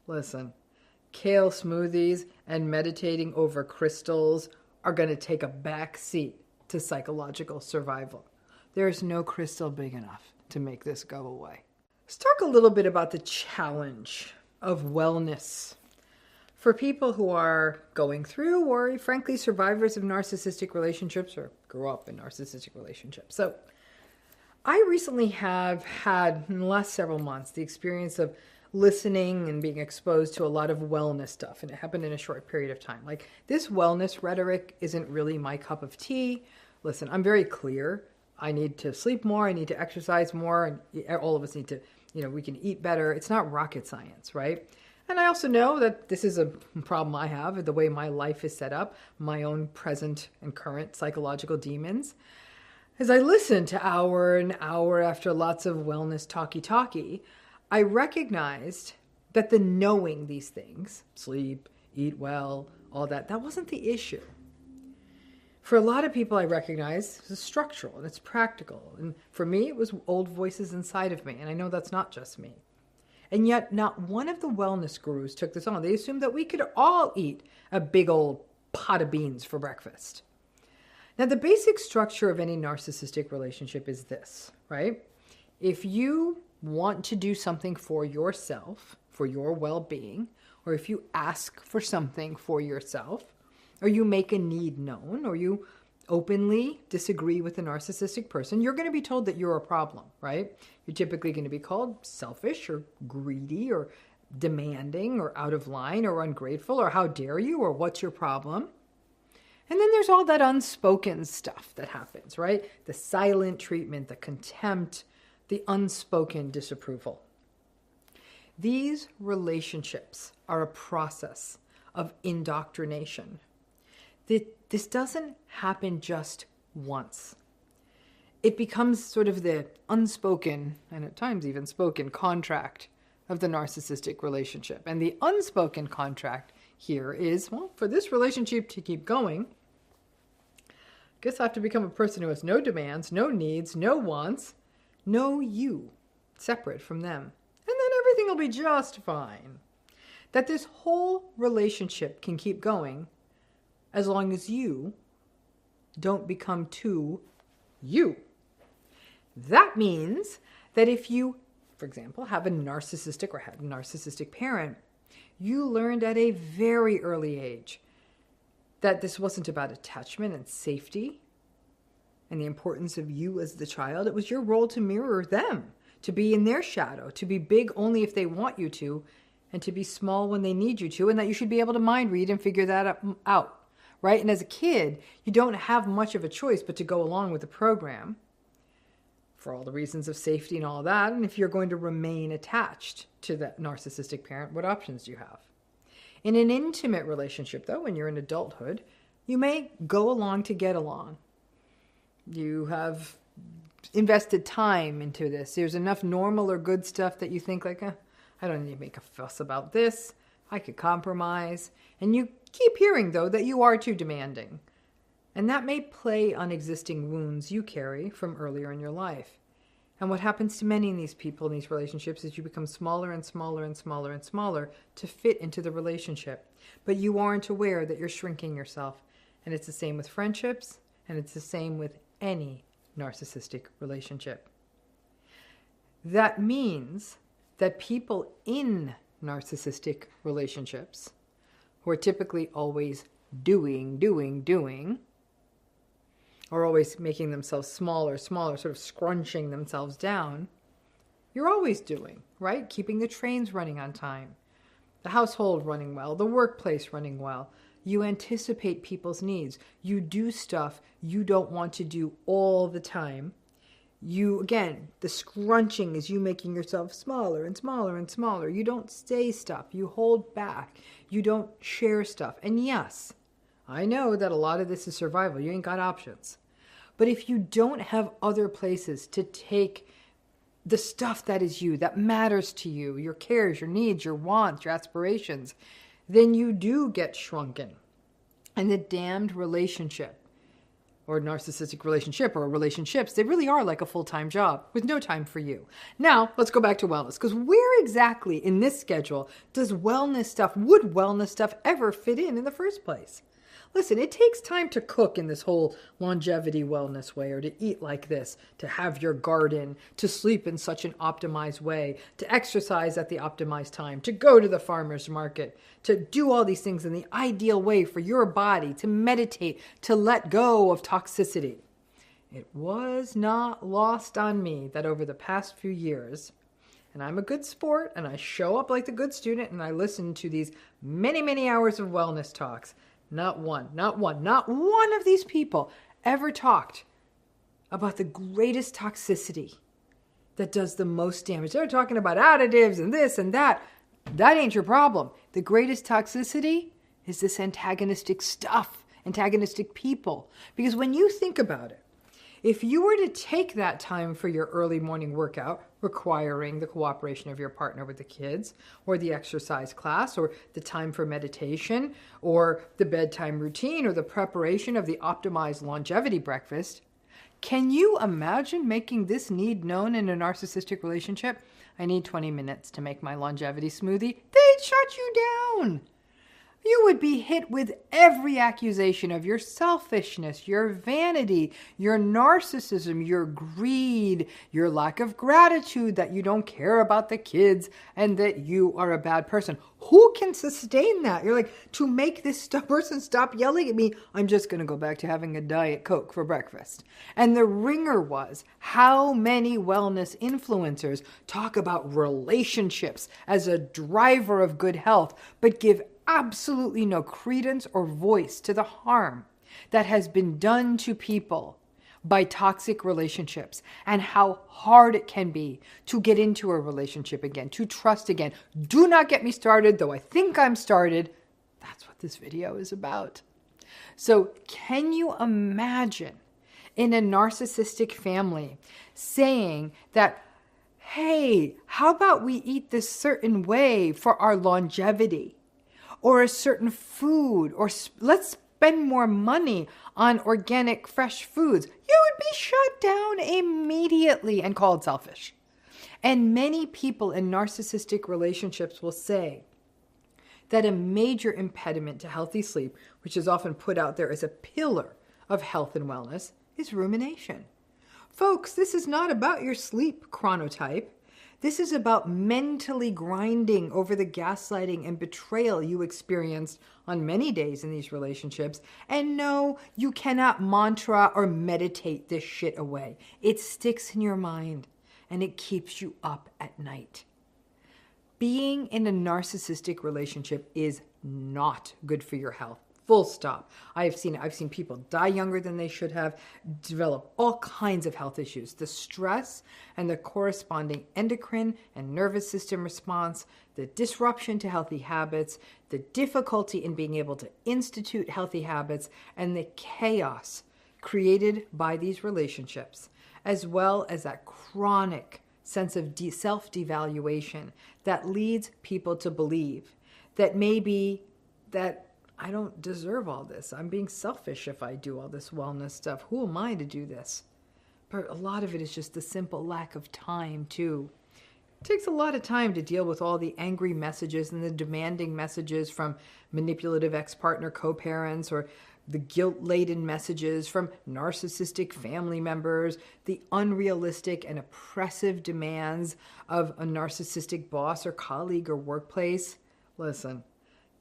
Listen, kale smoothies and meditating over crystals are going to take a back seat to psychological survival. There's no crystal big enough to make this go away. Let's talk a little bit about the challenge of wellness for people who are going through or frankly survivors of narcissistic relationships or grew up in narcissistic relationships. So I recently have had, in the last several months, the experience of listening and being exposed to a lot of wellness stuff. And it happened in a short period of time. Like, this wellness rhetoric isn't really my cup of tea. Listen, I'm very clear. I need to sleep more. I need to exercise more. And all of us need to, we can eat better. It's not rocket science, right? And I also know that this is a problem I have, the way my life is set up, my own present and current psychological demons. As I listen to hour and hour after lots of wellness talky, I recognized that the knowing these things, sleep, eat well, all that wasn't the issue. For a lot of people, I recognize it's structural and it's practical. And for me, it was old voices inside of me. And I know that's not just me. And yet not one of the wellness gurus took this on. They assumed that we could all eat a big old pot of beans for breakfast. Now, the basic structure of any narcissistic relationship is this, right? If you want to do something for yourself, for your well-being, or if you ask for something for yourself, or you make a need known, or you openly disagree with a narcissistic person, you're going to be told that you're a problem, right? You're typically going to be called selfish or greedy or demanding or out of line or ungrateful or how dare you or what's your problem? And then there's all that unspoken stuff that happens, right? The silent treatment, the contempt, the unspoken disapproval. These relationships are a process of indoctrination. This doesn't happen just once. It becomes sort of the unspoken, and at times even spoken, contract of the narcissistic relationship. And the unspoken contract here is, well, for this relationship to keep going, I guess I have to become a person who has no demands, no needs, no wants, no you, separate from them. And then everything will be just fine. That this whole relationship can keep going as long as you don't become too you. That means that if you, for example, have a narcissistic or had a narcissistic parent, you learned at a very early age that this wasn't about attachment and safety and the importance of you as the child. It was your role to mirror them, to be in their shadow, to be big only if they want you to, and to be small when they need you to, and that you should be able to mind read and figure that out. Right? And as a kid, you don't have much of a choice but to go along with the program for all the reasons of safety and all that. And if you're going to remain attached to that narcissistic parent, what options do you have? In an intimate relationship, though, when you're in adulthood, you may go along to get along. You have invested time into this. There's enough normal or good stuff that you think like, I don't need to make a fuss about this. I could compromise. And you keep hearing, though, that you are too demanding. And that may play on existing wounds you carry from earlier in your life. And what happens to many of these people in these relationships is you become smaller and smaller and smaller and smaller to fit into the relationship. But you aren't aware that you're shrinking yourself. And it's the same with friendships, and it's the same with any narcissistic relationship. That means that people in narcissistic relationships who are typically always doing, or always making themselves smaller, sort of scrunching themselves down, you're always doing, right? Keeping the trains running on time, the household running well, the workplace running well. You anticipate people's needs. You do stuff you don't want to do all the time. You, again, the scrunching is you making yourself smaller and smaller and smaller. You don't say stuff. You hold back. You don't share stuff. And yes, I know that a lot of this is survival. You ain't got options. But if you don't have other places to take the stuff that is you, that matters to you, your cares, your needs, your wants, your aspirations, then you do get shrunken. And the damned relationship or a narcissistic relationship or relationships, they really are like a full-time job with no time for you. Now, let's go back to wellness, because where exactly in this schedule would wellness stuff ever fit in the first place? Listen, it takes time to cook in this whole longevity wellness way, or to eat like this, to have your garden, to sleep in such an optimized way, to exercise at the optimized time, to go to the farmer's market, to do all these things in the ideal way for your body, to meditate, to let go of toxicity. It was not lost on me that over the past few years, and I'm a good sport, and I show up like the good student, and I listen to these many, many hours of wellness talks, not one of these people ever talked about the greatest toxicity that does the most damage. They're talking about additives and this and that. That ain't your problem. The greatest toxicity is this antagonistic stuff, antagonistic people. Because when you think about it, if you were to take that time for your early morning workout, requiring the cooperation of your partner with the kids, or the exercise class, or the time for meditation, or the bedtime routine, or the preparation of the optimized longevity breakfast, can you imagine making this need known in a narcissistic relationship? I need 20 minutes to make my longevity smoothie. They'd shut you down. You would be hit with every accusation of your selfishness, your vanity, your narcissism, your greed, your lack of gratitude, that you don't care about the kids and that you are a bad person. Who can sustain that? You're like, to make this person stop yelling at me, I'm just going to go back to having a Diet Coke for breakfast. And the ringer was how many wellness influencers talk about relationships as a driver of good health, but give absolutely no credence or voice to the harm that has been done to people by toxic relationships, and how hard it can be to get into a relationship again, to trust again. Do not get me started, though I think I'm started. That's what this video is about. So can you imagine in a narcissistic family saying that, hey, how about we eat this certain way for our longevity? Or a certain food, or let's spend more money on organic, fresh foods. You would be shut down immediately and called selfish. And many people in narcissistic relationships will say that a major impediment to healthy sleep, which is often put out there as a pillar of health and wellness, is rumination. Folks, this is not about your sleep chronotype. This is about mentally grinding over the gaslighting and betrayal you experienced on many days in these relationships. And no, you cannot mantra or meditate this shit away. It sticks in your mind and it keeps you up at night. Being in a narcissistic relationship is not good for your health. Full stop. I've seen people die younger than they should have, develop all kinds of health issues. The stress and the corresponding endocrine and nervous system response, the disruption to healthy habits, the difficulty in being able to institute healthy habits, and the chaos created by these relationships, as well as that chronic sense of self-devaluation that leads people to believe that maybe that I don't deserve all this. I'm being selfish if I do all this wellness stuff. Who am I to do this? But a lot of it is just the simple lack of time, too. It takes a lot of time to deal with all the angry messages and the demanding messages from manipulative ex-partner co-parents, or the guilt-laden messages from narcissistic family members, the unrealistic and oppressive demands of a narcissistic boss or colleague or workplace. Listen.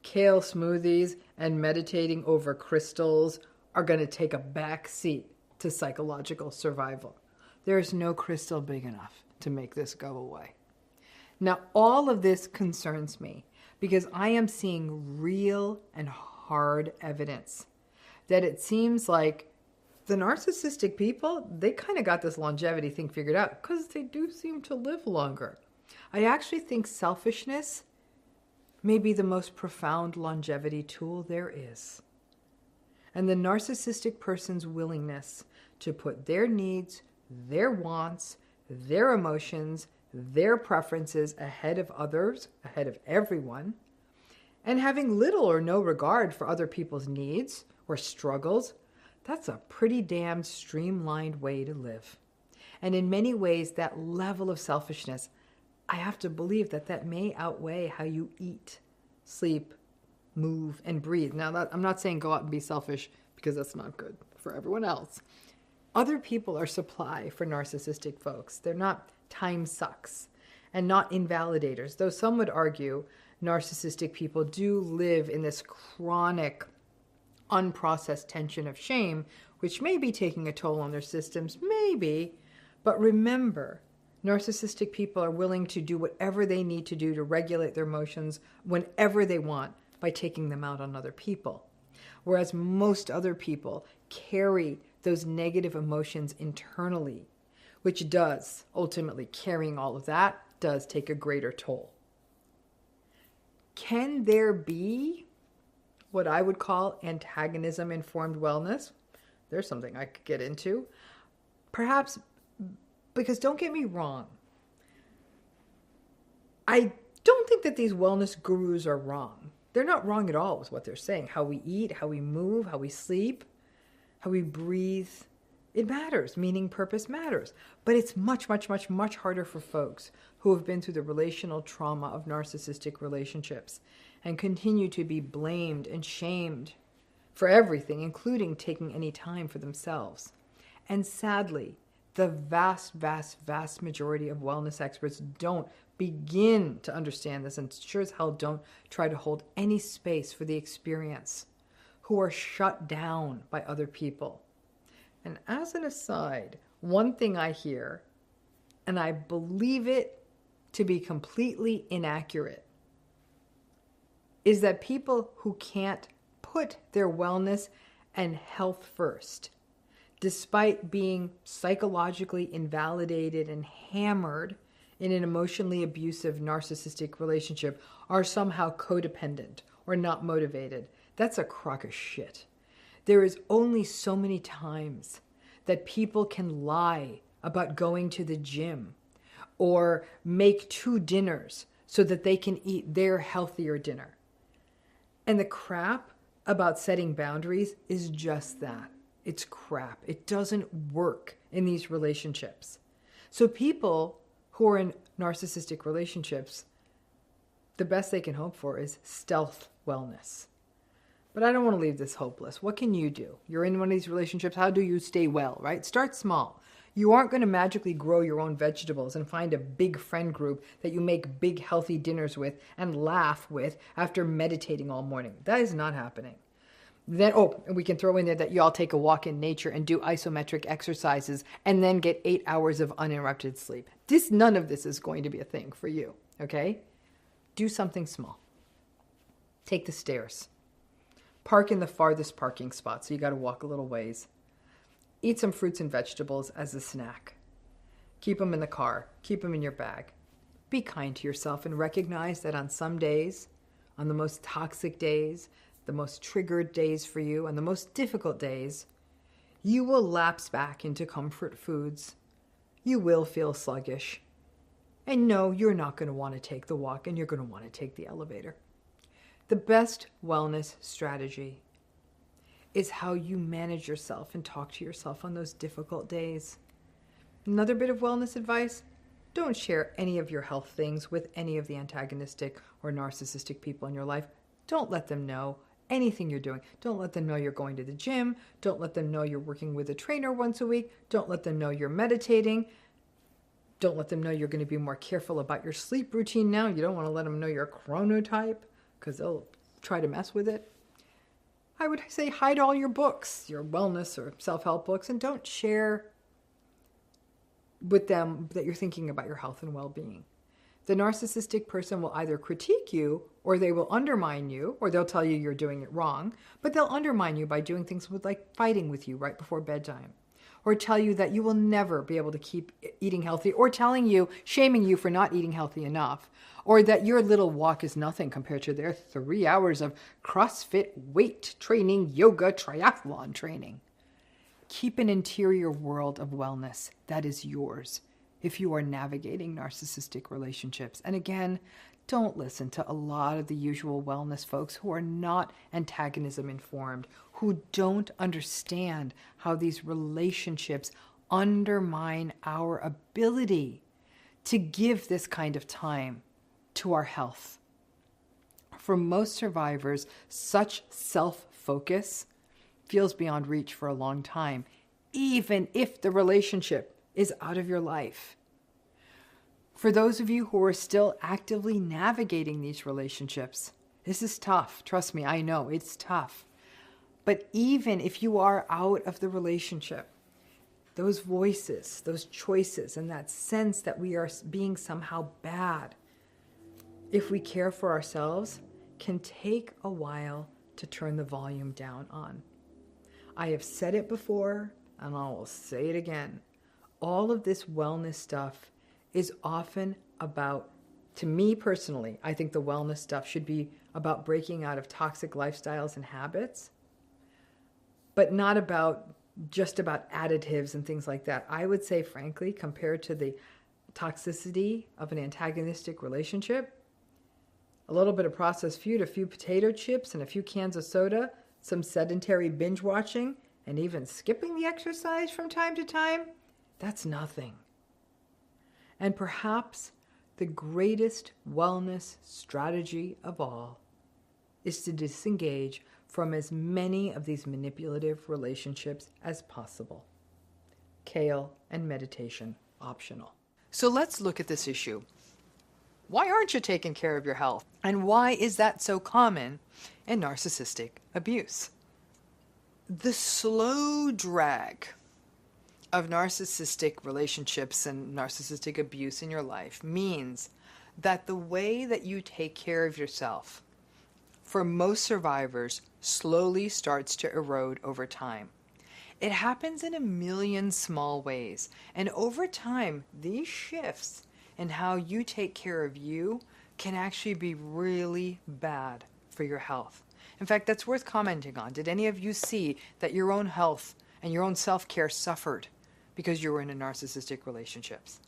Kale smoothies and meditating over crystals are going to take a back seat to psychological survival. There's no crystal big enough to make this go away. Now, all of this concerns me because I am seeing real and hard evidence that it seems like the narcissistic people, they kind of got this longevity thing figured out because they do seem to live longer. I actually think selfishness may be the most profound longevity tool there is. And the narcissistic person's willingness to put their needs, their wants, their emotions, their preferences ahead of others, ahead of everyone, and having little or no regard for other people's needs or struggles, That's a pretty damn streamlined way to live. And in many ways, that level of selfishness, I have to believe that may outweigh how you eat, sleep, move, and breathe. Now, I'm not saying go out and be selfish, because that's not good for everyone else. Other people are supply for narcissistic folks. They're not time sucks and not invalidators, though some would argue narcissistic people do live in this chronic, unprocessed tension of shame, which may be taking a toll on their systems, maybe. But remember, narcissistic people are willing to do whatever they need to do to regulate their emotions whenever they want by taking them out on other people. Whereas most other people carry those negative emotions internally, which does, ultimately carrying all of that, does take a greater toll. Can there be what I would call antagonism-informed wellness? There's something I could get into. Perhaps, because don't get me wrong, I don't think that these wellness gurus are wrong. They're not wrong at all with what they're saying. How we eat, how we move, how we sleep, how we breathe, it matters. Meaning, purpose matters. But it's much, much, much, much harder for folks who have been through the relational trauma of narcissistic relationships and continue to be blamed and shamed for everything, including taking any time for themselves. And sadly, the vast, vast, vast majority of wellness experts don't begin to understand this, and sure as hell don't try to hold any space for the experience, who are shut down by other people. And as an aside, one thing I hear, and I believe it to be completely inaccurate, is that people who can't put their wellness and health first, despite being psychologically invalidated and hammered in an emotionally abusive narcissistic relationship, are somehow codependent or not motivated. That's a crock of shit. There is only so many times that people can lie about going to the gym or make 2 dinners so that they can eat their healthier dinner. And the crap about setting boundaries is just that. It's crap. It doesn't work in these relationships. So people who are in narcissistic relationships, the best they can hope for is stealth wellness. But I don't want to leave this hopeless. What can you do? You're in one of these relationships. How do you stay well, right? Start small. You aren't going to magically grow your own vegetables and find a big friend group that you make big healthy dinners with and laugh with after meditating all morning. That is not happening. Then, and we can throw in there that you all take a walk in nature and do isometric exercises and then get 8 hours of uninterrupted sleep. None of this is going to be a thing for you, okay? Do something small. Take the stairs. Park in the farthest parking spot, so you got to walk a little ways. Eat some fruits and vegetables as a snack. Keep them in the car. Keep them in your bag. Be kind to yourself and recognize that on some days, on the most toxic days, the most triggered days for you, and the most difficult days, you will lapse back into comfort foods. You will feel sluggish. And no, you're not going to want to take the walk, and you're going to want to take the elevator. The best wellness strategy is how you manage yourself and talk to yourself on those difficult days. Another bit of wellness advice: don't share any of your health things with any of the antagonistic or narcissistic people in your life. Don't let them know anything you're doing. Don't let them know you're going to the gym. Don't let them know you're working with a trainer once a week. Don't let them know you're meditating. Don't let them know you're going to be more careful about your sleep routine now. You don't want to let them know you're a chronotype, because they'll try to mess with it. I would say hide all your books, your wellness or self-help books, and don't share with them that you're thinking about your health and well-being. The narcissistic person will either critique you, or they will undermine you, or they'll tell you you're doing it wrong, but they'll undermine you by doing things like fighting with you right before bedtime, or tell you that you will never be able to keep eating healthy, or shaming you for not eating healthy enough, or that your little walk is nothing compared to their 3 hours of CrossFit, weight training, yoga, triathlon training. Keep an interior world of wellness that is yours if you are navigating narcissistic relationships. And again, don't listen to a lot of the usual wellness folks who are not antagonism informed, who don't understand how these relationships undermine our ability to give this kind of time to our health. For most survivors, such self-focus feels beyond reach for a long time, even if the relationship is out of your life. For those of you who are still actively navigating these relationships, this is tough. Trust me, I know it's tough. But even if you are out of the relationship, those voices, those choices, and that sense that we are being somehow bad, if we care for ourselves, can take a while to turn the volume down on. I have said it before, and I will say it again. All of this wellness stuff is often about, to me personally, I think the wellness stuff should be about breaking out of toxic lifestyles and habits, but not about just about additives and things like that. I would say, frankly, compared to the toxicity of an antagonistic relationship, a little bit of processed food, a few potato chips, and a few cans of soda, some sedentary binge watching, and even skipping the exercise from time to time, that's nothing. And perhaps the greatest wellness strategy of all is to disengage from as many of these manipulative relationships as possible. Kale and meditation optional. So let's look at this issue. Why aren't you taking care of your health? And why is that so common in narcissistic abuse? The slow drag of narcissistic relationships and narcissistic abuse in your life means that the way that you take care of yourself, for most survivors, slowly starts to erode over time. It happens in a million small ways, and over time, these shifts in how you take care of you can actually be really bad for your health. In fact, that's worth commenting on. Did any of you see that your own health and your own self-care suffered because you were in a narcissistic relationships?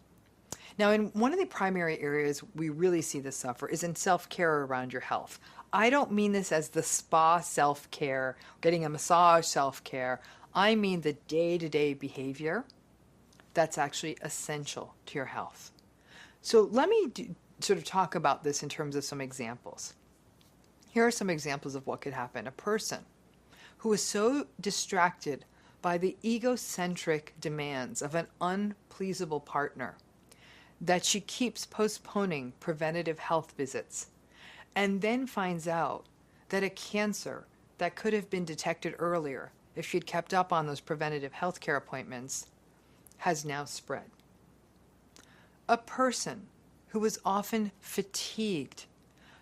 Now, in one of the primary areas we really see this suffer is in self-care around your health. I don't mean this as the spa self-care, getting a massage self-care. I mean the day-to-day behavior that's actually essential to your health. So let me sort of talk about this in terms of some examples. Here are some examples of what could happen. A person who is so distracted by the egocentric demands of an unpleasable partner that she keeps postponing preventative health visits, and then finds out that a cancer that could have been detected earlier if she'd kept up on those preventative health care appointments has now spread. A person who is often fatigued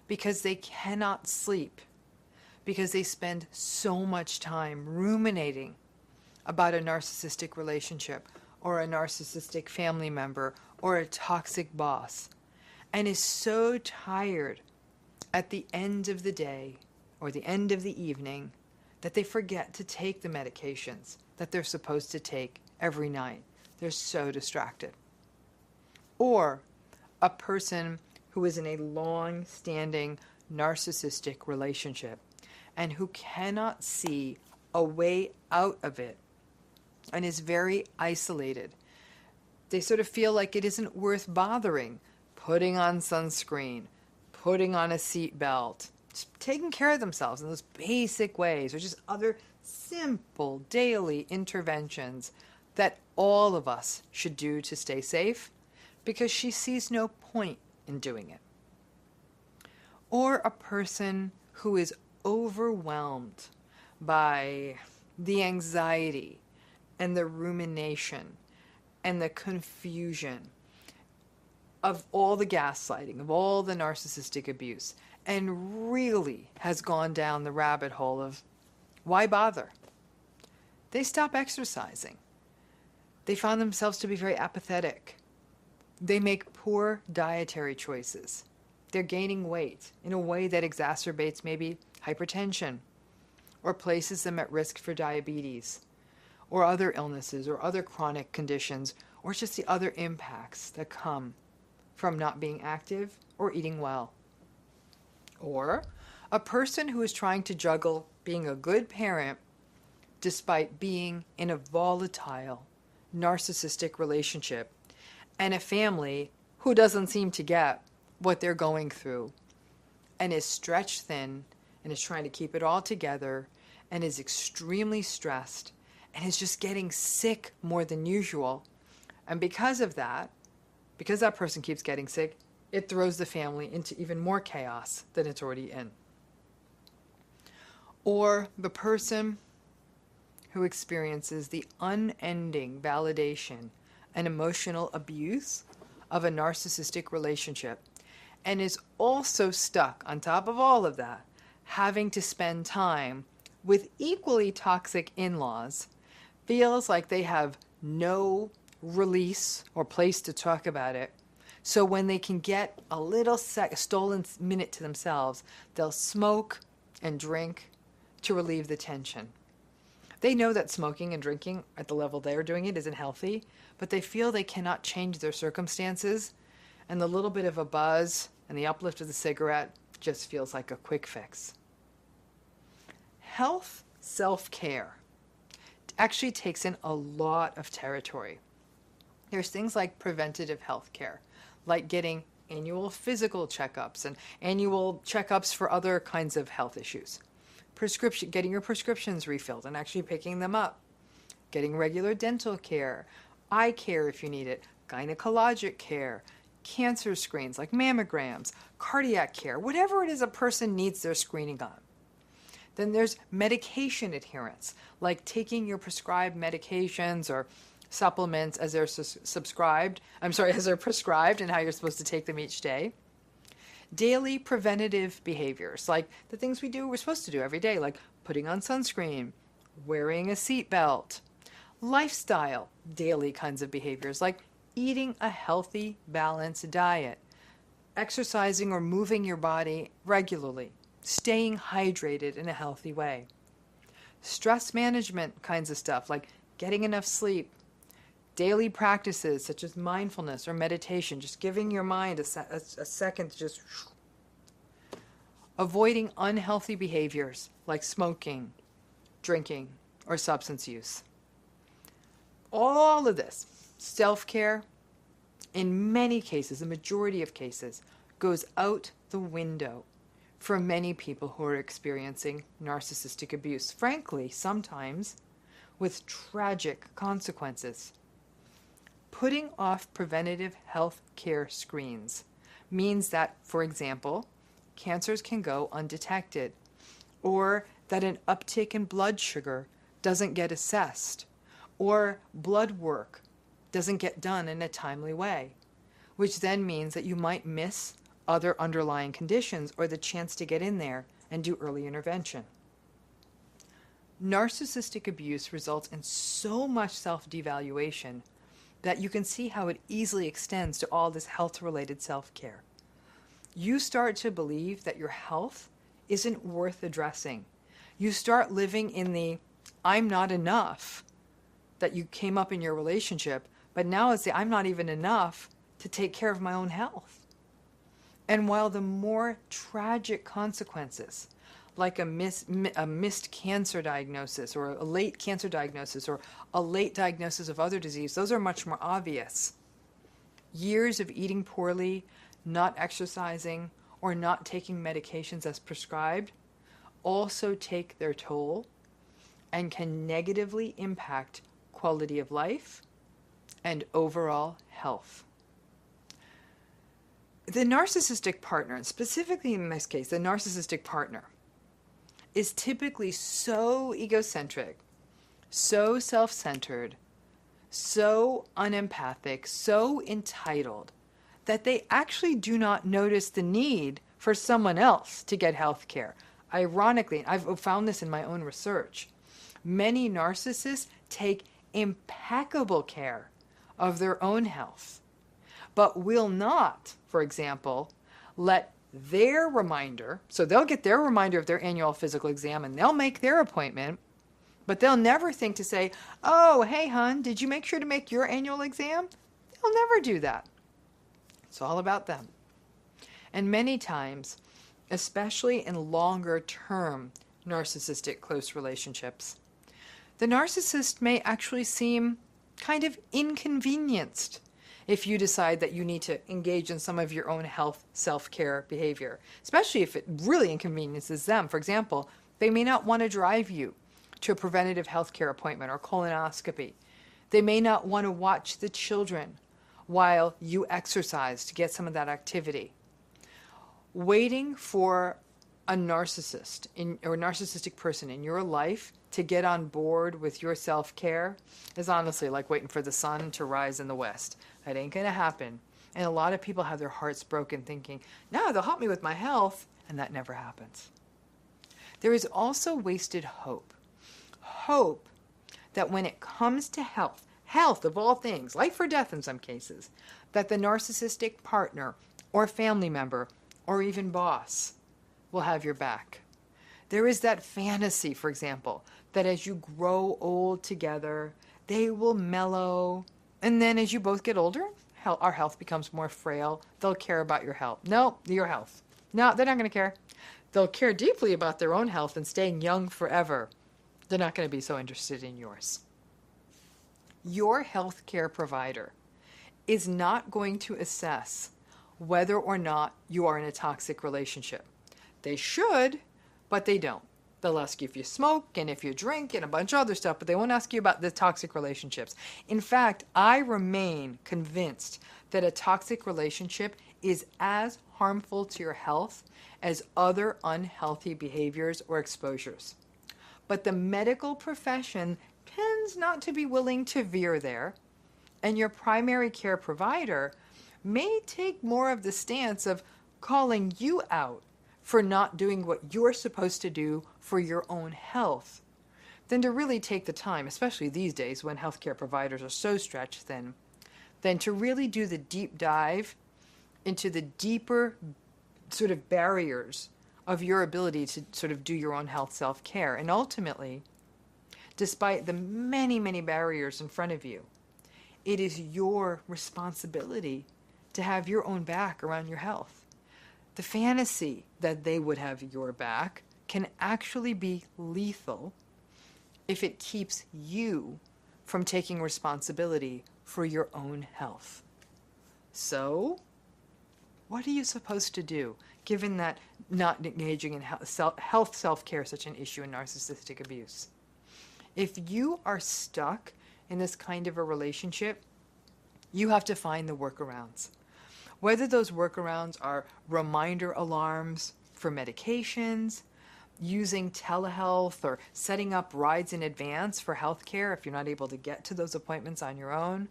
because they cannot sleep, because they spend so much time ruminating about a narcissistic relationship or a narcissistic family member or a toxic boss, and is so tired at the end of the day or the end of the evening that they forget to take the medications that they're supposed to take every night. They're so distracted. Or a person who is in a long-standing narcissistic relationship and who cannot see a way out of it and is very isolated. They sort of feel like it isn't worth bothering putting on sunscreen, putting on a seatbelt, just taking care of themselves in those basic ways, or just other simple daily interventions that all of us should do to stay safe, because she sees no point in doing it. Or a person who is overwhelmed by the anxiety and the rumination and the confusion of all the gaslighting, of all the narcissistic abuse, and really has gone down the rabbit hole of why bother? They stop exercising. They found themselves to be very apathetic. They make poor dietary choices. They're gaining weight in a way that exacerbates maybe hypertension or places them at risk for diabetes or other illnesses or other chronic conditions, or just the other impacts that come from not being active or eating well. Or a person who is trying to juggle being a good parent despite being in a volatile, narcissistic relationship and a family who doesn't seem to get what they're going through and is stretched thin and is trying to keep it all together and is extremely stressed and is just getting sick more than usual. And because of that, because that person keeps getting sick, it throws the family into even more chaos than it's already in. Or the person who experiences the unending validation and emotional abuse of a narcissistic relationship and is also stuck, on top of all of that, having to spend time with equally toxic in-laws, feels like they have no release or place to talk about it. So when they can get a little stolen minute to themselves, they'll smoke and drink to relieve the tension. They know that smoking and drinking at the level they're doing it isn't healthy, but they feel they cannot change their circumstances, and the little bit of a buzz and the uplift of the cigarette just feels like a quick fix. Health self-care actually takes in a lot of territory. There's things like preventative health care, like getting annual physical checkups and annual checkups for other kinds of health issues. Getting your prescriptions refilled and actually picking them up. Getting regular dental care, eye care if you need it, gynecologic care, cancer screens like mammograms, cardiac care, whatever it is a person needs their screening on. Then there's medication adherence, like taking your prescribed medications or supplements as they're as they're prescribed and how you're supposed to take them each day. Daily preventative behaviors, like the things we're supposed to do every day, like putting on sunscreen, wearing a seatbelt. Lifestyle, daily kinds of behaviors, like eating a healthy, balanced diet, exercising or moving your body regularly, staying hydrated in a healthy way. Stress management kinds of stuff, like getting enough sleep. Daily practices such as mindfulness or meditation, just giving your mind a second to just avoiding unhealthy behaviors like smoking, drinking, or substance use. All of this self-care, in many cases, the majority of cases, goes out the window for many people who are experiencing narcissistic abuse. Frankly, sometimes with tragic consequences. Putting off preventative health care screens means that, for example, cancers can go undetected, or that an uptick in blood sugar doesn't get assessed, or blood work doesn't get done in a timely way, which then means that you might miss other underlying conditions or the chance to get in there and do early intervention. Narcissistic abuse results in so much self-devaluation that you can see how it easily extends to all this health-related self-care. You start to believe that your health isn't worth addressing. You start living in the I'm not enough that you came up in your relationship, but now it's the I'm not even enough to take care of my own health. And while the more tragic consequences, like a missed cancer diagnosis or a late cancer diagnosis or a late diagnosis of other disease, those are much more obvious. Years of eating poorly, not exercising, or not taking medications as prescribed also take their toll and can negatively impact quality of life and overall health. The narcissistic partner, specifically in this case, the narcissistic partner, is typically so egocentric, so self-centered, so unempathic, so entitled, that they actually do not notice the need for someone else to get health care. Ironically, and I've found this in my own research, many narcissists take impeccable care of their own health, but will not, for example, let their reminder, so they'll get their reminder of their annual physical exam and they'll make their appointment, but they'll never think to say, oh, hey, hon, did you make sure to make your annual exam? They'll never do that. It's all about them. And many times, especially in longer-term narcissistic close relationships, The narcissist may actually seem kind of inconvenienced if you decide that you need to engage in some of your own health self-care behavior, especially if it really inconveniences them. For example, they may not want to drive you to a preventative health care appointment or colonoscopy. They may not want to watch the children while you exercise to get some of that activity. Waiting for a narcissist or a narcissistic person in your life to get on board with your self-care is honestly like waiting for the sun to rise in the west. That ain't going to happen. And a lot of people have their hearts broken thinking, no, they'll help me with my health, and that never happens. There is also wasted hope. Hope that when it comes to health of all things, life or death in some cases, that the narcissistic partner or family member or even boss will have your back. There is that fantasy, for example, that as you grow old together, they will mellow, and then as you both get older, our health becomes more frail. They'll care about your health. No, your health. No, they're not going to care. They'll care deeply about their own health and staying young forever. They're not going to be so interested in yours. Your healthcare provider is not going to assess whether or not you are in a toxic relationship. They should, but they don't. They'll ask you if you smoke and if you drink and a bunch of other stuff, but they won't ask you about the toxic relationships. In fact, I remain convinced that a toxic relationship is as harmful to your health as other unhealthy behaviors or exposures. But the medical profession tends not to be willing to veer there, and your primary care provider may take more of the stance of calling you out for not doing what you're supposed to do for your own health than to really take the time, especially these days when healthcare providers are so stretched thin, than to really do the deep dive into the deeper sort of barriers of your ability to sort of do your own health self-care. And ultimately, despite the many, many barriers in front of you, it is your responsibility to have your own back around your health. The fantasy that they would have your back can actually be lethal if it keeps you from taking responsibility for your own health. So, what are you supposed to do, given that not engaging in health self-care is such an issue in narcissistic abuse? If you are stuck in this kind of a relationship, you have to find the workarounds. Whether those workarounds are reminder alarms for medications, using telehealth, or setting up rides in advance for healthcare if you're not able to get to those appointments on your own.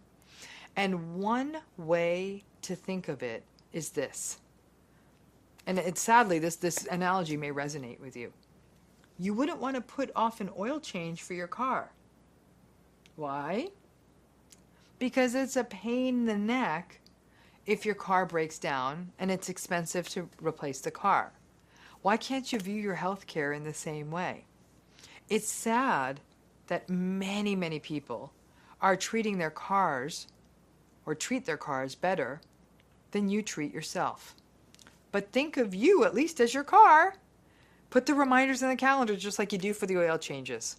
And one way to think of it is this. And sadly, this analogy may resonate with you. You wouldn't want to put off an oil change for your car. Why? Because it's a pain in the neck if your car breaks down and it's expensive to replace the car. Why can't you view your health care in the same way? It's sad that many, many people are treating their cars or treat their cars better than you treat yourself. But think of you at least as your car. Put the reminders in the calendar just like you do for the oil changes.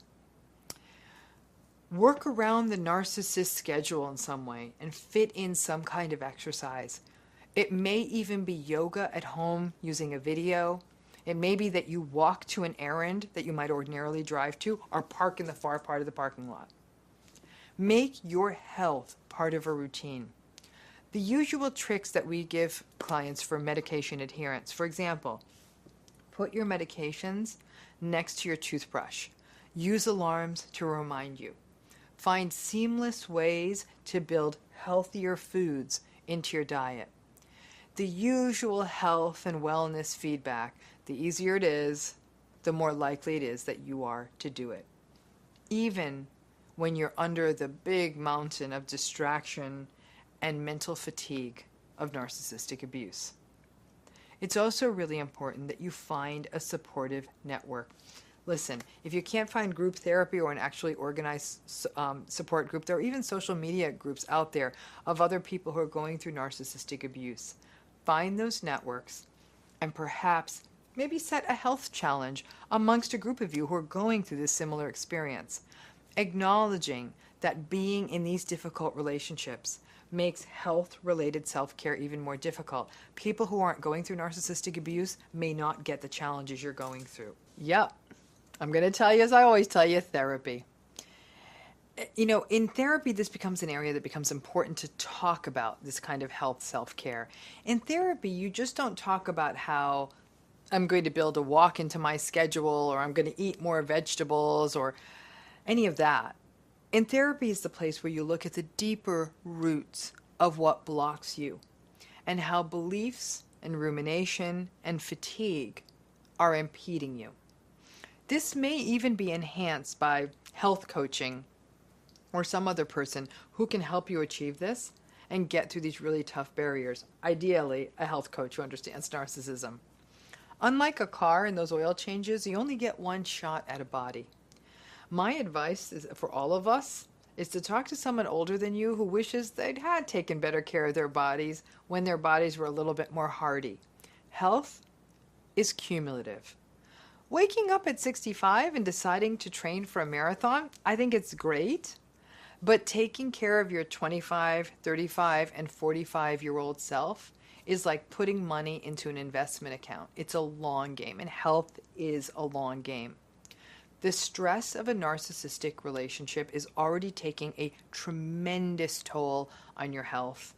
Work around the narcissist schedule in some way and fit in some kind of exercise. It may even be yoga at home using a video. It may be that you walk to an errand that you might ordinarily drive to or park in the far part of the parking lot. Make your health part of a routine. The usual tricks that we give clients for medication adherence, for example, put your medications next to your toothbrush. Use alarms to remind you. Find seamless ways to build healthier foods into your diet. The usual health and wellness feedback, the easier it is, the more likely it is that you are to do it. Even when you're under the big mountain of distraction and mental fatigue of narcissistic abuse. It's also really important that you find a supportive network. Listen, if you can't find group therapy or an actually organized support group, there are even social media groups out there of other people who are going through narcissistic abuse. Find those networks and perhaps maybe set a health challenge amongst a group of you who are going through this similar experience. Acknowledging that being in these difficult relationships makes health-related self-care even more difficult. People who aren't going through narcissistic abuse may not get the challenges you're going through. Yep. I'm going to tell you, as I always tell you, therapy. In therapy, this becomes an area that becomes important to talk about, this kind of health self-care. In therapy, you just don't talk about how I'm going to build a walk into my schedule, or I'm going to eat more vegetables, or any of that. In therapy is the place where you look at the deeper roots of what blocks you and how beliefs and rumination and fatigue are impeding you. This may even be enhanced by health coaching or some other person who can help you achieve this and get through these really tough barriers. Ideally, a health coach who understands narcissism. Unlike a car and those oil changes, you only get one shot at a body. My advice for all of us is to talk to someone older than you who wishes they'd had taken better care of their bodies when their bodies were a little bit more hardy. Health is cumulative. Waking up at 65 and deciding to train for a marathon, I think it's great. But taking care of your 25, 35, and 45-year-old self is like putting money into an investment account. It's a long game, and health is a long game. The stress of a narcissistic relationship is already taking a tremendous toll on your health.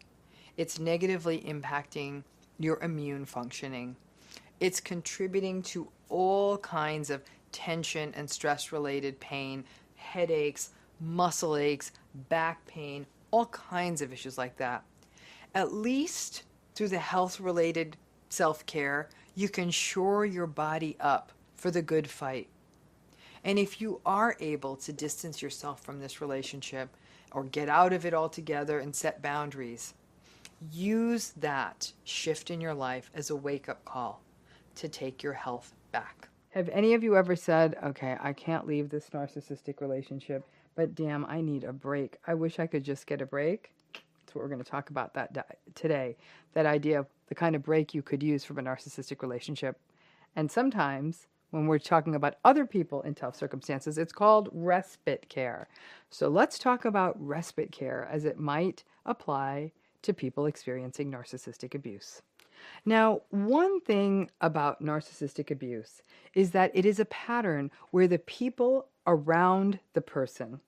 It's negatively impacting your immune functioning. It's contributing to all kinds of tension and stress-related pain, headaches, muscle aches, back pain, all kinds of issues like that. At least through the health-related self-care, you can shore your body up for the good fight. And if you are able to distance yourself from this relationship or get out of it altogether and set boundaries, use that shift in your life as a wake-up call to take your health back. Have any of you ever said, okay, I can't leave this narcissistic relationship, but damn, I need a break. I wish I could just get a break? That's what we're going to talk about today. That idea of the kind of break you could use from a narcissistic relationship. And sometimes, when we're talking about other people in tough circumstances, it's called respite care. So let's talk about respite care as it might apply to people experiencing narcissistic abuse. Now, one thing about narcissistic abuse is that it is a pattern where the people around the person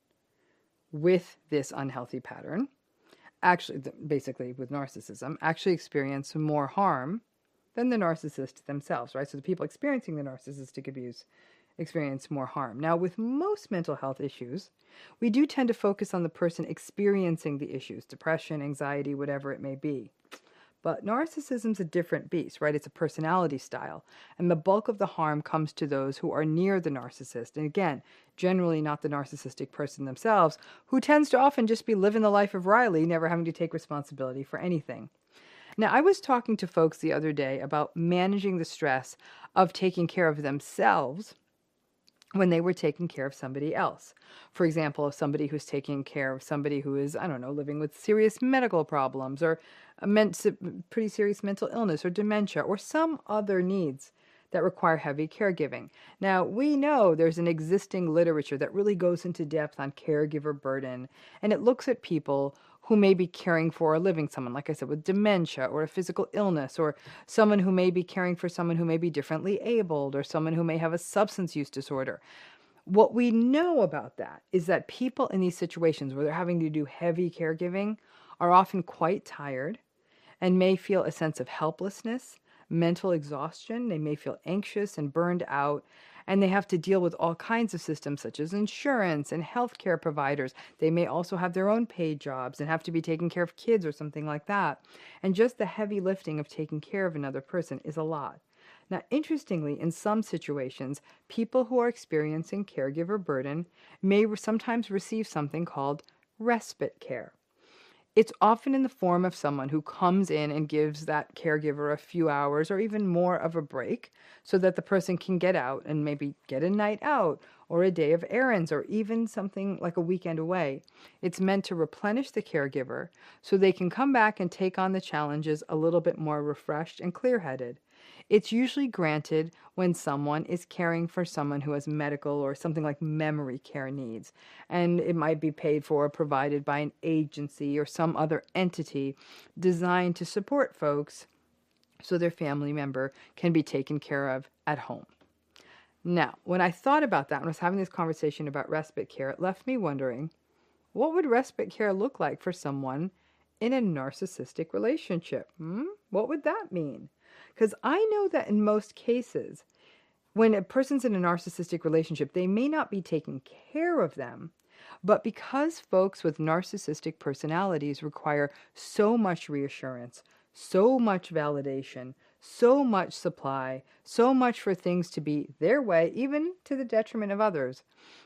with this unhealthy pattern, actually, basically with narcissism, actually experience more harm than the narcissist themselves, right? So the people experiencing the narcissistic abuse experience more harm. Now, with most mental health issues, we do tend to focus on the person experiencing the issues, depression, anxiety, whatever it may be. But narcissism's a different beast, right? It's a personality style. And the bulk of the harm comes to those who are near the narcissist. And again, generally not the narcissistic person themselves, who tends to often just be living the life of Riley, never having to take responsibility for anything. Now, I was talking to folks the other day about managing the stress of taking care of themselves when they were taking care of somebody else. For example, if somebody who's taking care of somebody who is, living with serious medical problems or a pretty serious mental illness or dementia or some other needs that require heavy caregiving. Now, we know there's an existing literature that really goes into depth on caregiver burden, and it looks at people who may be caring for or living someone, like I said, with dementia or a physical illness, or someone who may be caring for someone who may be differently abled, or someone who may have a substance use disorder. What we know about that is that people in these situations where they're having to do heavy caregiving are often quite tired and may feel a sense of helplessness, mental exhaustion. They may feel anxious and burned out, and they have to deal with all kinds of systems such as insurance and healthcare providers. They may also have their own paid jobs and have to be taking care of kids or something like that. And just the heavy lifting of taking care of another person is a lot. Now, interestingly, in some situations, people who are experiencing caregiver burden may sometimes receive something called respite care. It's often in the form of someone who comes in and gives that caregiver a few hours or even more of a break so that the person can get out and maybe get a night out or a day of errands or even something like a weekend away. It's meant to replenish the caregiver so they can come back and take on the challenges a little bit more refreshed and clear-headed. It's usually granted when someone is caring for someone who has medical or something like memory care needs, and it might be paid for or provided by an agency or some other entity designed to support folks so their family member can be taken care of at home. Now, when I thought about that, when I was having this conversation about respite care, it left me wondering, what would respite care look like for someone in a narcissistic relationship? What would that mean? Because I know that in most cases, when a person's in a narcissistic relationship, they may not be taking care of them, but because folks with narcissistic personalities require so much reassurance, so much validation, so much supply, so much for things to be their way, even to the detriment of others,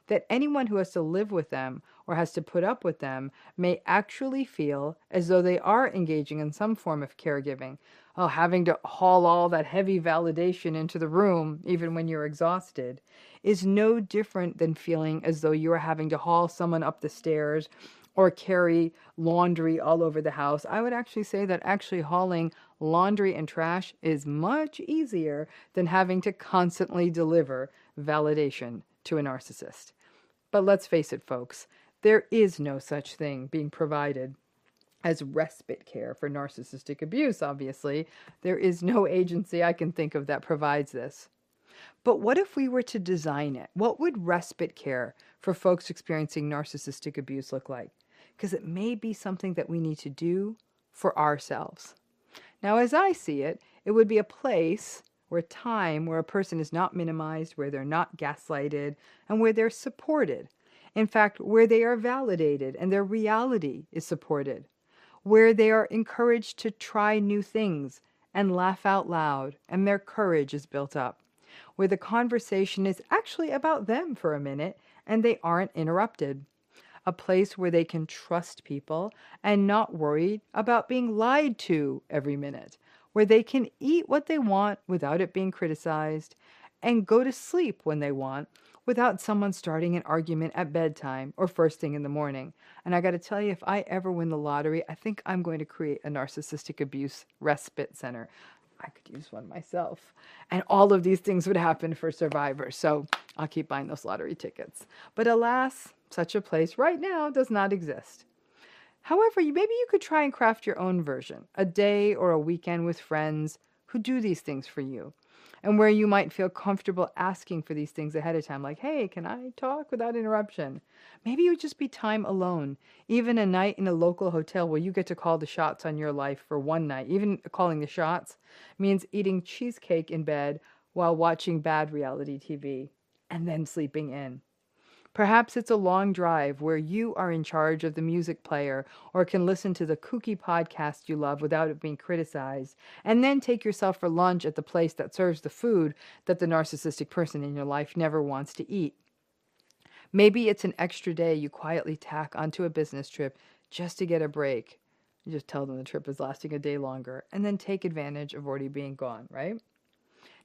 that anyone who has to live with them or has to put up with them may actually feel as though they are engaging in some form of caregiving. Oh, having to haul all that heavy validation into the room, even when you're exhausted, is no different than feeling as though you are having to haul someone up the stairs or carry laundry all over the house. I would actually say that actually hauling laundry and trash is much easier than having to constantly deliver validation to a narcissist. But let's face it, folks, there is no such thing being provided as respite care for narcissistic abuse, obviously. There is no agency I can think of that provides this. But what if we were to design it? What would respite care for folks experiencing narcissistic abuse look like? Because it may be something that we need to do for ourselves. Now, as I see it, it would be a place or a time where a person is not minimized, where they're not gaslighted, and where they're supported. In fact, where they are validated and their reality is supported. Where they are encouraged to try new things and laugh out loud, and their courage is built up. Where the conversation is actually about them for a minute, and they aren't interrupted. A place where they can trust people and not worried about being lied to every minute. Where they can eat what they want without it being criticized, and go to sleep when they want without someone starting an argument at bedtime or first thing in the morning. And I got to tell you, if I ever win the lottery, I think I'm going to create a narcissistic abuse respite center. I could use one myself. And all of these things would happen for survivors. So I'll keep buying those lottery tickets. But alas, such a place right now does not exist. However, maybe you could try and craft your own version, a day or a weekend with friends who do these things for you, and where you might feel comfortable asking for these things ahead of time, like, hey, can I talk without interruption? Maybe it would just be time alone, even a night in a local hotel where you get to call the shots on your life for one night. Even calling the shots means eating cheesecake in bed while watching bad reality TV and then sleeping in. Perhaps it's a long drive where you are in charge of the music player or can listen to the kooky podcast you love without it being criticized, and then take yourself for lunch at the place that serves the food that the narcissistic person in your life never wants to eat. Maybe it's an extra day you quietly tack onto a business trip just to get a break. You just tell them the trip is lasting a day longer, and then take advantage of already being gone, right?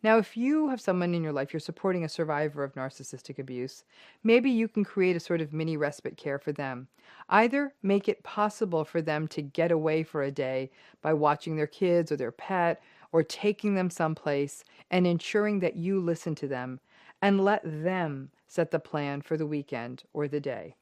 Now, if you have someone in your life, you're supporting a survivor of narcissistic abuse, maybe you can create a sort of mini respite care for them. Either make it possible for them to get away for a day by watching their kids or their pet, or taking them someplace and ensuring that you listen to them and let them set the plan for the weekend or the day.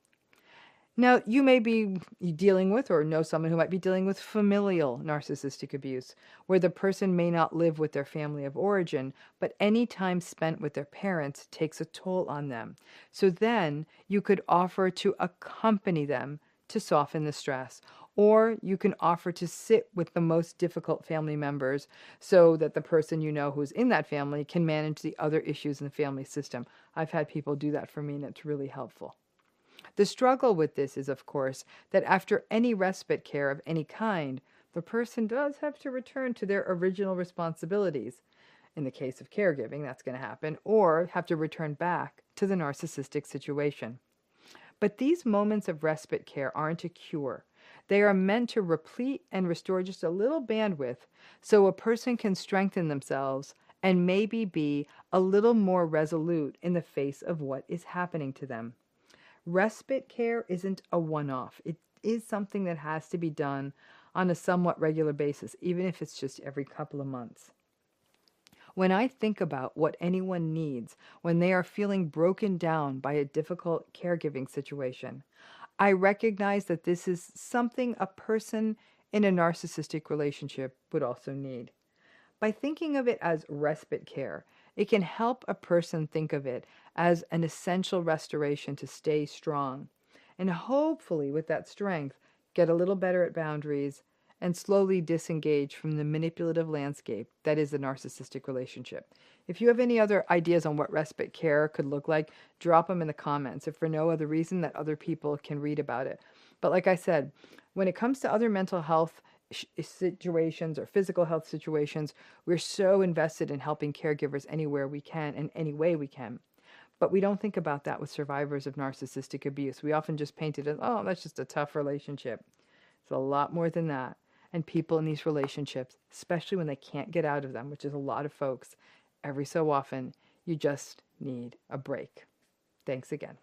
Now, you may be dealing with or know someone who might be dealing with familial narcissistic abuse, where the person may not live with their family of origin, but any time spent with their parents takes a toll on them. So then you could offer to accompany them to soften the stress, or you can offer to sit with the most difficult family members so that the person you know who's in that family can manage the other issues in the family system. I've had people do that for me, and it's really helpful. The struggle with this is, of course, that after any respite care of any kind, the person does have to return to their original responsibilities. In the case of caregiving, that's going to happen, or have to return back to the narcissistic situation. But these moments of respite care aren't a cure. They are meant to replete and restore just a little bandwidth so a person can strengthen themselves and maybe be a little more resolute in the face of what is happening to them. Respite care isn't a one-off. It is something that has to be done on a somewhat regular basis, even if it's just every couple of months. When I think about what anyone needs when they are feeling broken down by a difficult caregiving situation, I recognize that this is something a person in a narcissistic relationship would also need. By thinking of it as respite care, it can help a person think of it as an essential restoration to stay strong. And hopefully, with that strength, get a little better at boundaries and slowly disengage from the manipulative landscape that is a narcissistic relationship. If you have any other ideas on what respite care could look like, drop them in the comments, if for no other reason that other people can read about it. But like I said, when it comes to other mental health situations or physical health situations, we're so invested in helping caregivers anywhere we can and any way we can. But we don't think about that with survivors of narcissistic abuse. We often just paint it as, oh, that's just a tough relationship. It's a lot more than that. And people in these relationships, especially when they can't get out of them, which is a lot of folks, every so often, you just need a break. Thanks again.